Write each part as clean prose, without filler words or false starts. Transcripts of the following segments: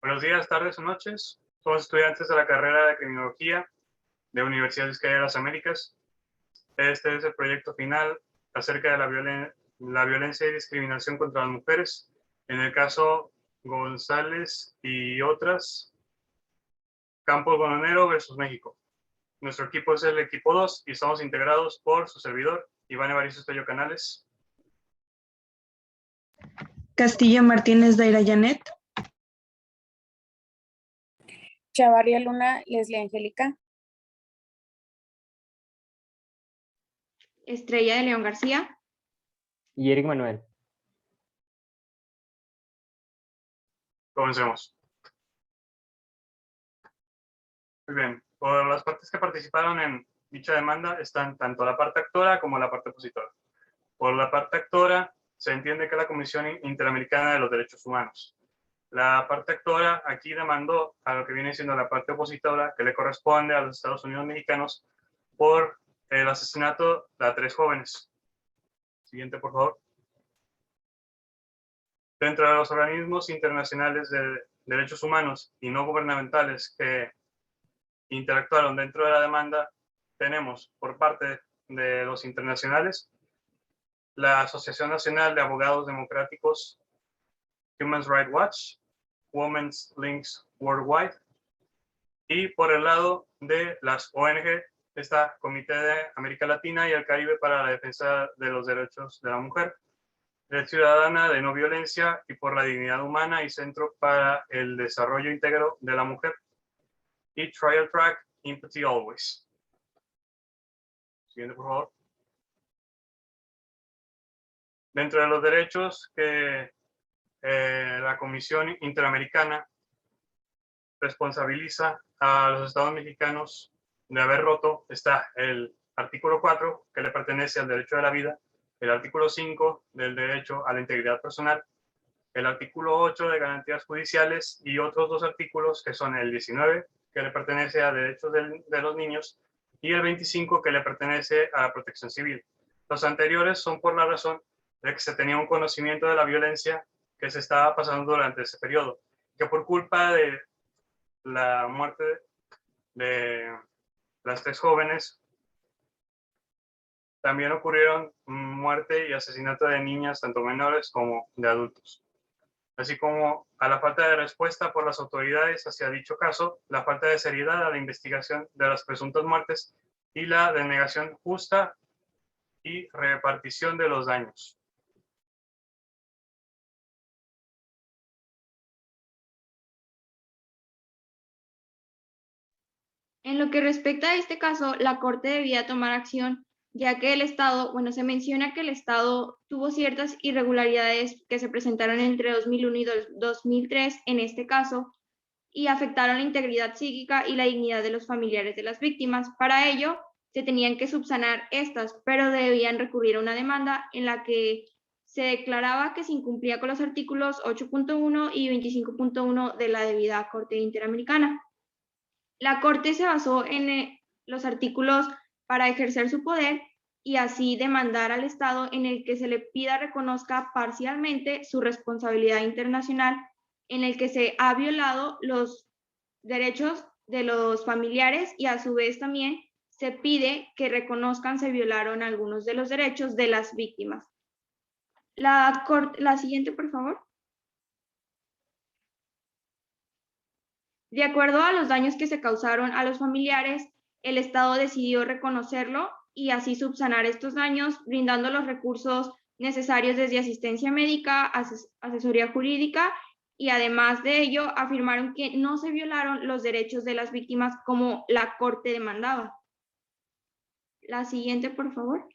Buenos días, tardes o noches. Somos estudiantes de la carrera de Criminología de Universidad Vizcaya de las Américas. Este es el proyecto final acerca de la violencia y discriminación contra las mujeres. En el caso González y otras, Campos Bonanero versus México. Nuestro equipo es el equipo 2 y estamos integrados por su servidor, Iván Evaristo Tello Canales. Castillo Martínez Daira Janet. Chavarria Luna Leslie Angélica. Estrella de León García. Y Eric Manuel. Comencemos. Muy bien. Por las partes que participaron en dicha demanda están tanto la parte actora como la parte opositora. Por la parte actora se entiende que la Comisión Interamericana de los Derechos Humanos. La parte actora aquí demandó a lo que viene siendo la parte opositora, que le corresponde a los Estados Unidos mexicanos, por el asesinato de 3 jóvenes. Siguiente, por favor. Dentro de los organismos internacionales de derechos humanos y no gubernamentales que interactuaron dentro de la demanda, tenemos por parte de los internacionales la Asociación Nacional de Abogados Democráticos, Human Rights Watch, Women's Links Worldwide, y por el lado de las ONG está Comité de América Latina y el Caribe para la Defensa de los Derechos de la Mujer, Red Ciudadana de No Violencia y por la Dignidad Humana y Centro para el Desarrollo Íntegro de la Mujer, y Trial Track Empathy Always. Siguiente, por favor. Dentro de los derechos que la Comisión Interamericana responsabiliza a los estados mexicanos de haber roto está el artículo 4, que le pertenece al derecho de la vida, el artículo 5 del derecho a la integridad personal, el artículo 8 de garantías judiciales y otros 2 artículos que son el 19, que le pertenece a derechos de los niños, y el 25, que le pertenece a la protección civil. Los anteriores son por la razón de que se tenía un conocimiento de la violencia que se estaba pasando durante ese periodo, que por culpa de la muerte de las 3 jóvenes, también ocurrieron muerte y asesinato de niñas, tanto menores como de adultos. Así como a la falta de respuesta por las autoridades hacia dicho caso, la falta de seriedad a la investigación de las presuntas muertes y la denegación justa y repartición de los daños. En lo que respecta a este caso, la Corte debía tomar acción, ya que el Estado, se menciona que el Estado tuvo ciertas irregularidades que se presentaron entre 2001 y 2003 en este caso, y afectaron la integridad psíquica y la dignidad de los familiares de las víctimas. Para ello, se tenían que subsanar estas, pero debían recurrir a una demanda en la que se declaraba que se incumplía con los artículos 8.1 y 25.1 de la debida Corte Interamericana. La Corte se basó en los artículos para ejercer su poder y así demandar al Estado en el que se le pida reconozca parcialmente su responsabilidad internacional en el que se ha violado los derechos de los familiares y a su vez también se pide que reconozcan se violaron algunos de los derechos de las víctimas. La siguiente, por favor. De acuerdo a los daños que se causaron a los familiares, el Estado decidió reconocerlo y así subsanar estos daños, brindando los recursos necesarios desde asistencia médica, asesoría jurídica y además de ello afirmaron que no se violaron los derechos de las víctimas como la Corte demandaba. La siguiente, por favor.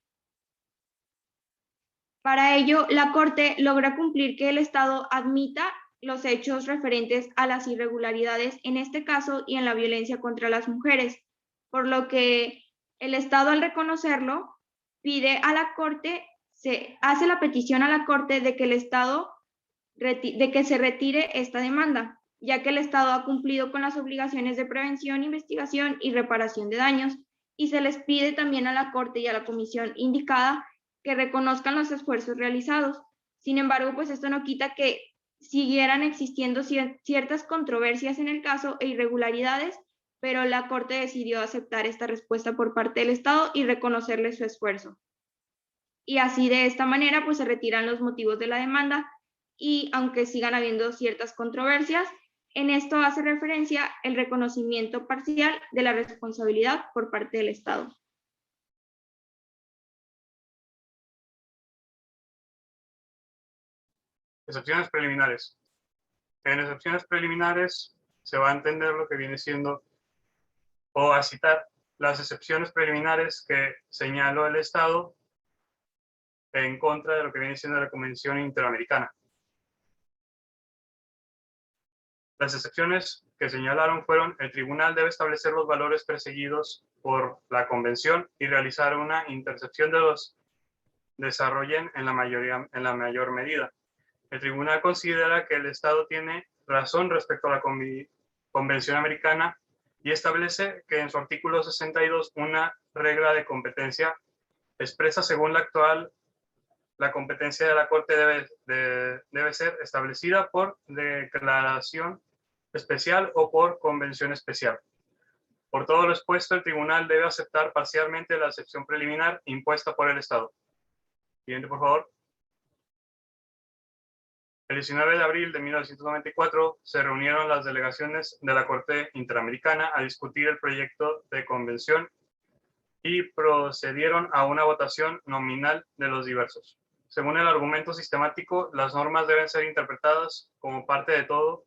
Para ello, la Corte logra cumplir que el Estado admita los hechos referentes a las irregularidades en este caso y en la violencia contra las mujeres, por lo que el Estado al reconocerlo pide a la Corte, se hace la petición a la Corte de que el Estado de que se retire esta demanda, ya que el Estado ha cumplido con las obligaciones de prevención, investigación y reparación de daños, y se les pide también a la Corte y a la comisión indicada que reconozcan los esfuerzos realizados. Sin embargo, pues esto no quita que siguieran existiendo ciertas controversias en el caso e irregularidades, pero la Corte decidió aceptar esta respuesta por parte del Estado y reconocerle su esfuerzo. Y así de esta manera pues se retiran los motivos de la demanda y aunque sigan habiendo ciertas controversias, en esto hace referencia el reconocimiento parcial de la responsabilidad por parte del Estado. Excepciones preliminares. En excepciones preliminares se va a entender lo que viene siendo o a citar las excepciones preliminares que señaló el Estado en contra de lo que viene siendo la Convención Interamericana. Las excepciones que señalaron fueron: el tribunal debe establecer los valores perseguidos por la Convención y realizar una intercepción de los desarrollen en la mayor medida. El tribunal considera que el Estado tiene razón respecto a la Convención Americana y establece que en su artículo 62 una regla de competencia expresa según la actual. La competencia de la Corte debe ser establecida por declaración especial o por convención especial. Por todo lo expuesto, el tribunal debe aceptar parcialmente la excepción preliminar impuesta por el Estado. Siguiente, por favor. El 19 de abril de 1994 se reunieron las delegaciones de la Corte Interamericana a discutir el proyecto de convención y procedieron a una votación nominal de los diversos. Según el argumento sistemático, las normas deben ser interpretadas como parte de todo,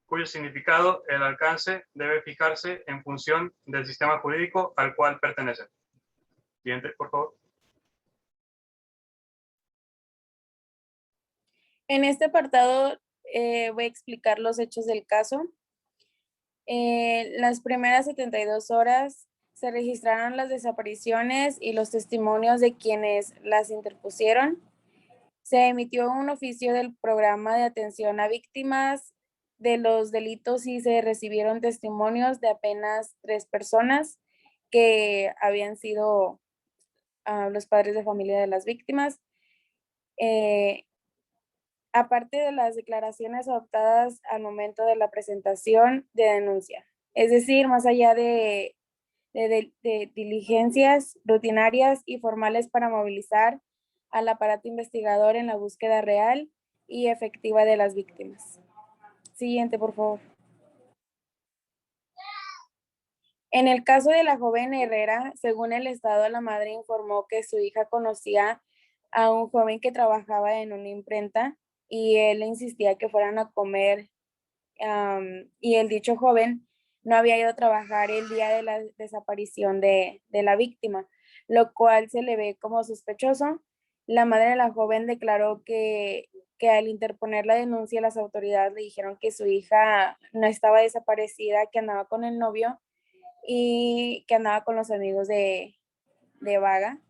cuyo significado, el alcance, debe fijarse en función del sistema jurídico al cual pertenecen. Siguiente, por favor. En este apartado voy a explicar los hechos del caso. Las primeras 72 horas se registraron las desapariciones y los testimonios de quienes las interpusieron. Se emitió un oficio del programa de atención a víctimas de los delitos y se recibieron testimonios de apenas 3 personas que habían sido los padres de familia de las víctimas. Aparte de las declaraciones adoptadas al momento de la presentación de denuncia. Es decir, más allá de diligencias rutinarias y formales para movilizar al aparato investigador en la búsqueda real y efectiva de las víctimas. Siguiente, por favor. En el caso de la joven Herrera, según el Estado, la madre informó que su hija conocía a un joven que trabajaba en una imprenta y él le insistía que fueran a comer y el dicho joven no había ido a trabajar el día de la desaparición de la víctima, lo cual se le ve como sospechoso. La madre de la joven declaró que al interponer la denuncia, las autoridades le dijeron que su hija no estaba desaparecida, que andaba con el novio y que andaba con los amigos de vaga,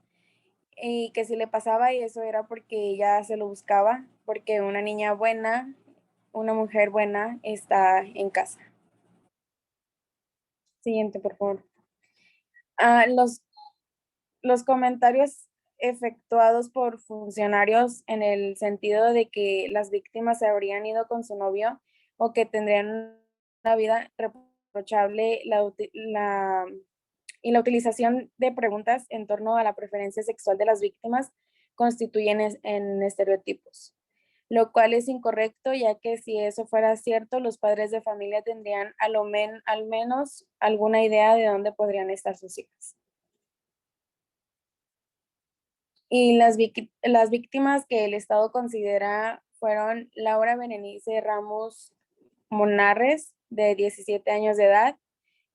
y que si le pasaba y eso era porque ella se lo buscaba, porque una niña buena, una mujer buena está en casa. Siguiente, por favor. Los comentarios efectuados por funcionarios en el sentido de que las víctimas se habrían ido con su novio o que tendrían una vida reprochable y la utilización de preguntas en torno a la preferencia sexual de las víctimas constituyen en estereotipos, lo cual es incorrecto, ya que si eso fuera cierto, los padres de familia tendrían al menos alguna idea de dónde podrían estar sus hijas. Y las víctimas que el Estado considera fueron Laura Berenice Ramos Monarres, de 17 años de edad,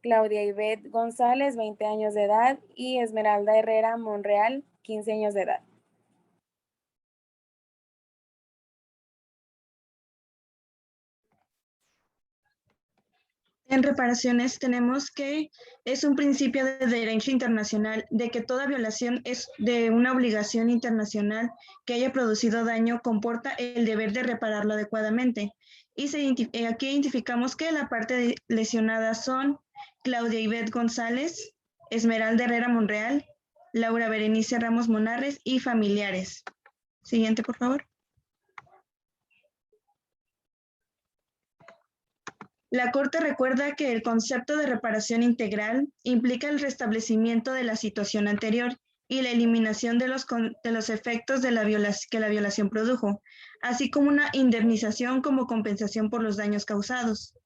Claudia Ivette González, 20 años de edad, y Esmeralda Herrera Monreal, 15 años de edad. En reparaciones tenemos que es un principio de derecho internacional de que toda violación es de una obligación internacional que haya producido daño comporta el deber de repararlo adecuadamente. Y aquí identificamos que la parte lesionada son Claudia Ivette González, Esmeralda Herrera Monreal, Laura Berenice Ramos Monarres y familiares. Siguiente, por favor. La Corte recuerda que el concepto de reparación integral implica el restablecimiento de la situación anterior y la eliminación de los efectos de que la violación produjo, así como una indemnización como compensación por los daños causados.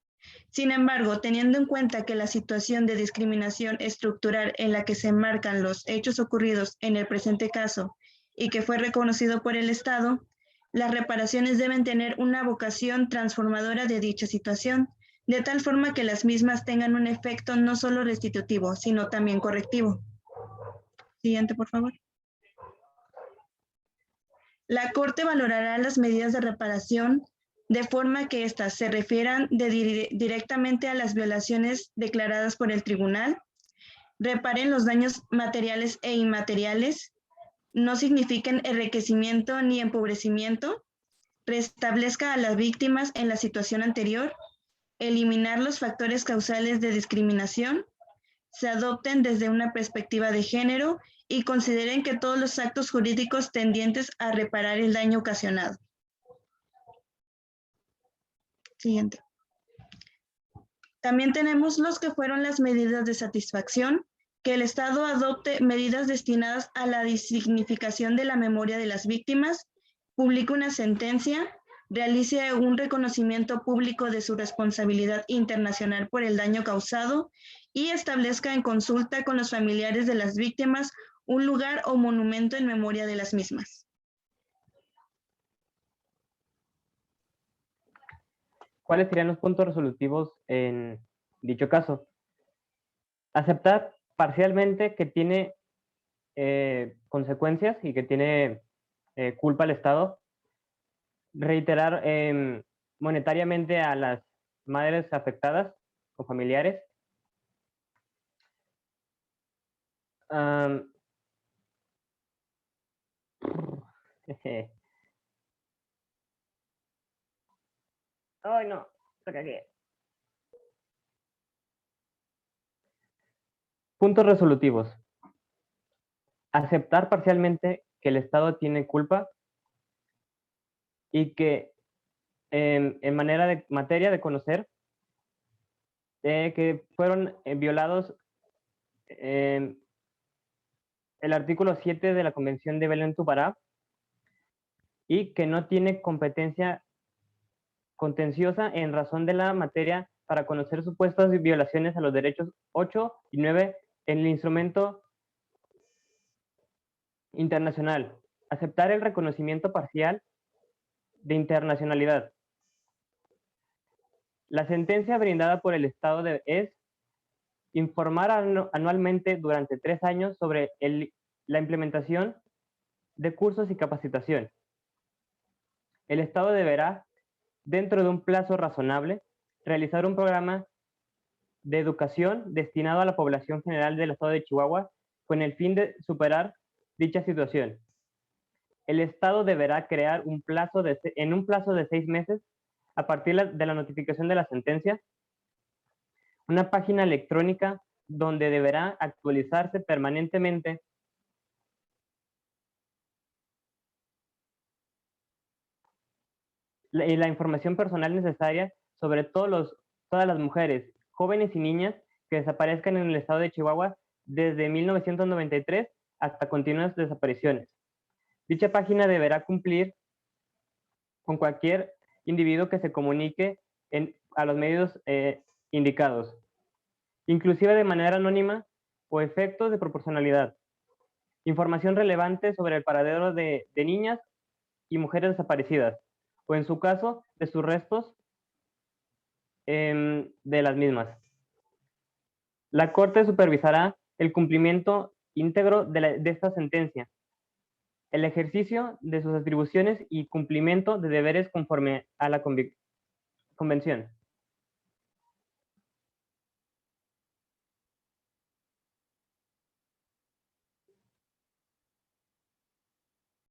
Sin embargo, teniendo en cuenta que la situación de discriminación estructural en la que se enmarcan los hechos ocurridos en el presente caso y que fue reconocido por el Estado, las reparaciones deben tener una vocación transformadora de dicha situación, de tal forma que las mismas tengan un efecto no solo restitutivo, sino también correctivo. Siguiente, por favor. La Corte valorará las medidas de reparación de forma que éstas se refieran directamente a las violaciones declaradas por el tribunal, reparen los daños materiales e inmateriales, no signifiquen enriquecimiento ni empobrecimiento, restablezca a las víctimas en la situación anterior, eliminar los factores causales de discriminación, se adopten desde una perspectiva de género y consideren que todos los actos jurídicos tendientes a reparar el daño ocasionado. Siguiente. También tenemos los que fueron las medidas de satisfacción, que el Estado adopte medidas destinadas a la dignificación de la memoria de las víctimas, publique una sentencia, realice un reconocimiento público de su responsabilidad internacional por el daño causado y establezca en consulta con los familiares de las víctimas un lugar o monumento en memoria de las mismas. ¿Cuáles serían los puntos resolutivos en dicho caso? Aceptar parcialmente que tiene consecuencias y que tiene culpa el Estado. Reiterar monetariamente a las madres afectadas o familiares. Ay, no, lo cagué. Puntos resolutivos. Aceptar parcialmente que el Estado tiene culpa y que en materia de conocer que fueron violados el artículo 7 de la Convención de Belém do Pará y que no tiene competencia contenciosa en razón de la materia para conocer supuestas violaciones a los derechos 8 y 9 en el instrumento internacional. Aceptar el reconocimiento parcial de internacionalidad. La sentencia brindada por el Estado es informar anualmente durante 3 años sobre la implementación de cursos y capacitación. El Estado deberá, dentro de un plazo razonable, realizar un programa de educación destinado a la población general del Estado de Chihuahua con el fin de superar dicha situación. El Estado deberá crear en un plazo de 6 meses, a partir de la notificación de la sentencia, una página electrónica donde deberá actualizarse permanentemente la información personal necesaria sobre todas las mujeres, jóvenes y niñas que desaparezcan en el Estado de Chihuahua desde 1993 hasta continuas desapariciones. Dicha página deberá cumplir con cualquier individuo que se comunique a los medios indicados, inclusive de manera anónima o efectos de proporcionalidad. Información relevante sobre el paradero de niñas y mujeres desaparecidas, o en su caso, de sus restos de las mismas. La Corte supervisará el cumplimiento íntegro de esta sentencia, el ejercicio de sus atribuciones y cumplimiento de deberes conforme a la Convención.